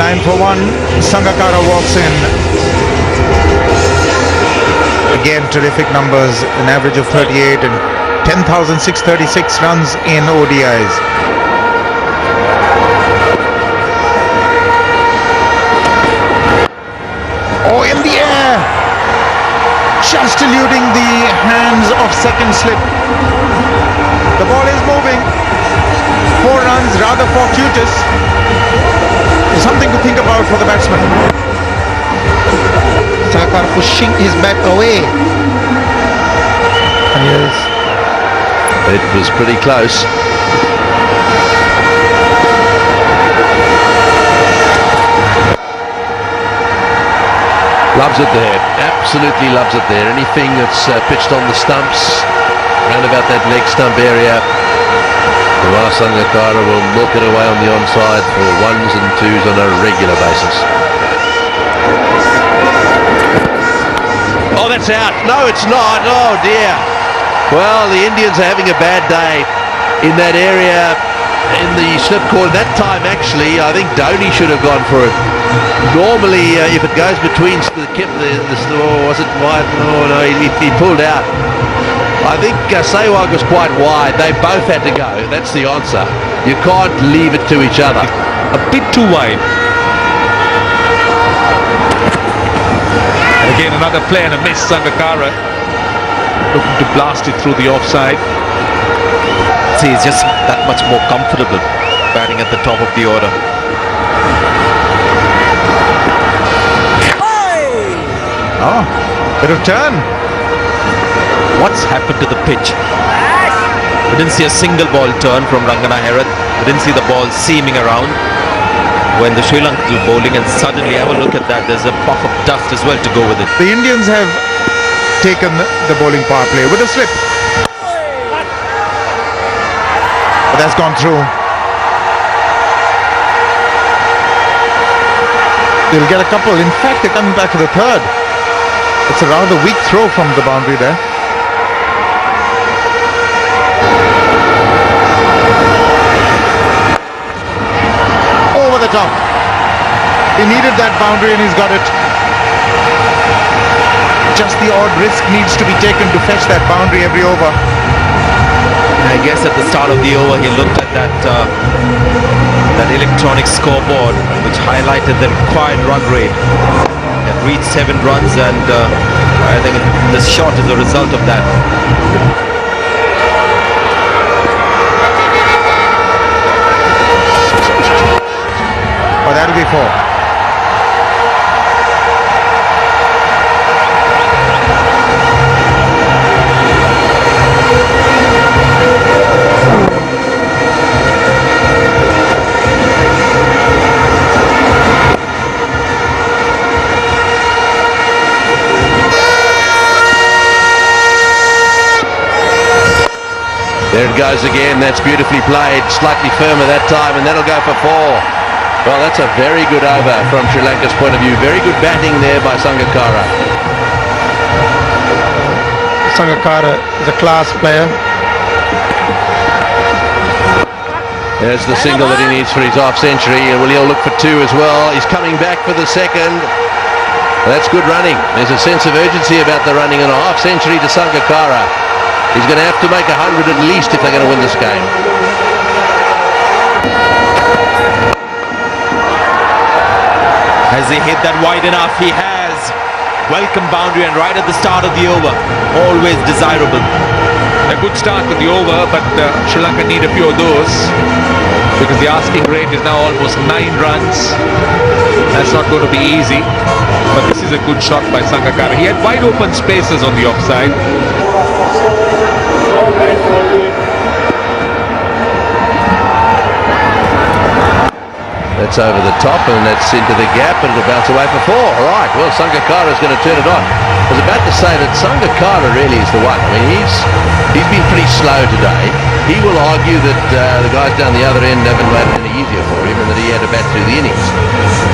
9 for 1. Sangakkara walks in. Again, terrific numbers, an average of 38 and 10,636 runs in ODIs. Oh, in the air! Just eluding the hands of second slip. The ball is moving. 4 runs, rather fortuitous. Something to think about for the batsman. Sangakkara pushing his bat away. And yes, it was pretty close. Loves it there, absolutely loves it there. Anything that's pitched on the stumps, round about that leg stump area, Sangakkara will milk it away on the onside for 1s and 2s on a regular basis. Oh, that's out. No, it's not. Oh, dear. Well, the Indians are having a bad day in that area in the slip corner. That time, actually, I think Dhoni should have gone for it. Normally, if it goes between was it wide? Oh, no, he pulled out. I think Sehwag was quite wide. They both had to go. That's the answer. You can't leave it to each other. A bit too wide. And again, another play and a miss. Sangakkara looking to blast it through the offside. See, he's just that much more comfortable batting at the top of the order. Oh, bit of turn. What's happened to the pitch? We didn't see a single ball turn from Rangana Herath. We didn't see the ball seaming around when the Sri Lanka was bowling, and suddenly have a look at that. There's a puff of dust as well to go with it. The Indians have taken the bowling power play with a slip. But that's gone through. They'll get a couple. In fact, they're coming back for the third. It's a rather weak throw from the boundary there. Over the top. He needed that boundary and he's got it. Just the odd risk needs to be taken to fetch that boundary every over. I guess at the start of the over he looked at that electronic scoreboard which highlighted the required run rate. It reached 7 runs, and I think this shot is a result of that. Oh, that'll be 4. There it goes again. That's beautifully played. Slightly firmer that time, and that'll go for 4. Well, that's a very good over from Sri Lanka's point of view. Very good batting there by Sangakkara. Sangakkara is a class player. There's the single that he needs for his half century. He'll look for 2 as well. He's coming back for the second. That's good running. There's a sense of urgency about the running, and a half century to Sangakkara. He's going to have to make 100 at least if they're going to win this game. Has he hit that wide enough? He has. Welcome boundary, and right at the start of the over. Always desirable. A good start with the over, but Sri Lanka need a few of those because the asking rate is now almost 9 runs. That's not going to be easy, but this is a good shot by Sangakkara. He had wide open spaces on the offside. That's over the top, and that's into the gap, and it'll bounce away for 4. All right, well, Sangakkara is going to turn it on. I was about to say that Sangakkara really is the one. I mean, he's been pretty slow today. He will argue that the guys down the other end haven't made it any easier for him, and that he had to bat through the innings.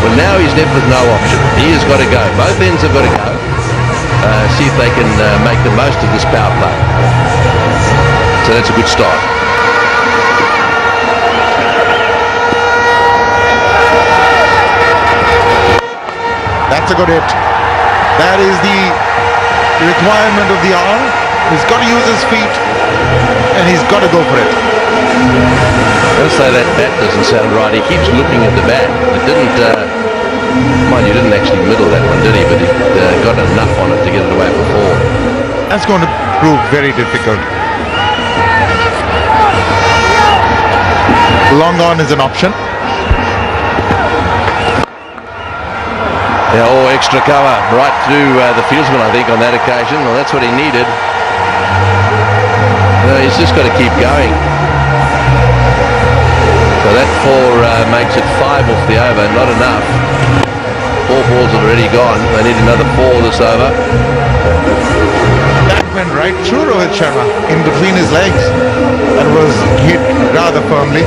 Well, now he's left with no option. He has got to go. Both ends have got to go. See if they can make the most of this power play. So that's a good start. That's a good hit. That is the requirement of the hour. He's got to use his feet and he's got to go for it. I'll say that bat doesn't sound right. He keeps looking at the bat. It didn't, mind you, didn't actually middle that one, did he? But he got enough on it to get it away before. That's going to prove very difficult. Long on is an option. Yeah, or extra cover right through the fieldsman, I think, on that occasion. Well, that's what he needed. He's just got to keep going. So that 4 makes it 5 off the over, not enough. 4 balls have already gone. They need another 4 this over. That went right through Rohit Sharma, in between his legs, and was hit rather firmly.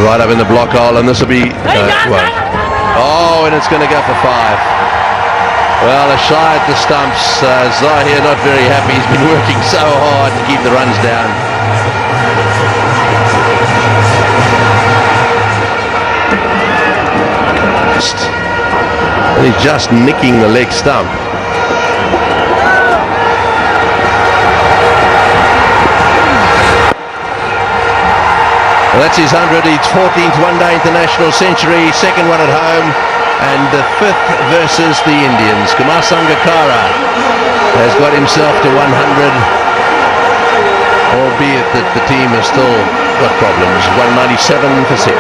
Right up in the block hole, and this will be... oh, and it's going to go for 5. Well, a shy at the stumps. Zahir not very happy. He's been working so hard to keep the runs down. And he's just nicking the leg stump. Well, that's his 100. His 14th one-day international century, second one at home, and the 5th versus the Indians. Kumar Sangakkara has got himself to 100, albeit that the team has still got problems. 197 for 6.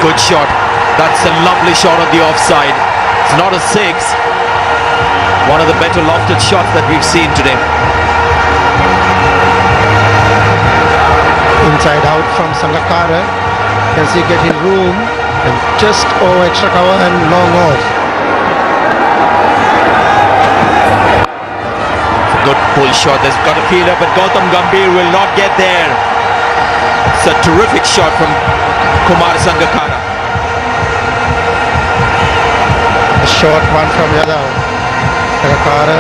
Good shot. That's a lovely shot on the offside. It's not a 6. One of the better lofted shots that we've seen today. Inside out from Sangakkara. As he get in room and just extra cover and long off. It's a good pull shot. There's got a fielder, but Gautam Gambhir will not get there. It's a terrific shot from Kumar Sangakkara. A short one from Yadav. Sangakkara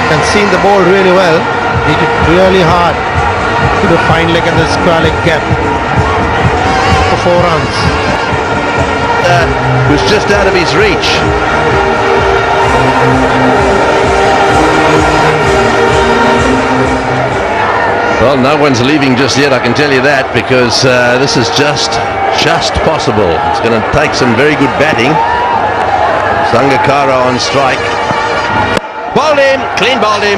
can see the ball really well. Hit it really hard to the fine leg and the square leg gap for 4 runs. Was just out of his reach. Well, no one's leaving just yet, I can tell you that, because this is just possible. It's going to take some very good batting. Sangakkara on strike. Bowled him, clean bowled him.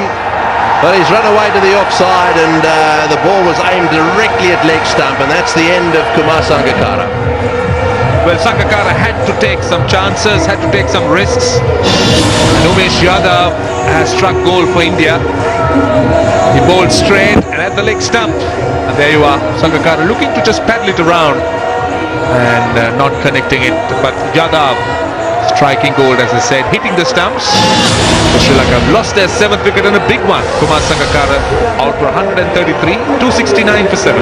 But he's run away to the offside, and the ball was aimed directly at leg stump, and that's the end of Kumar Sangakkara. Well, Sangakkara had to take some chances, had to take some risks. And Umesh Yadav has struck goal for India. He bowled straight and at the leg stump. And there you are, Sangakkara looking to just paddle it around and not connecting it. But Yadav striking gold, as I said, hitting the stumps. Sri Lanka have lost their 7th wicket and a big one. Kumar Sangakkara out for 133, 269 for 7.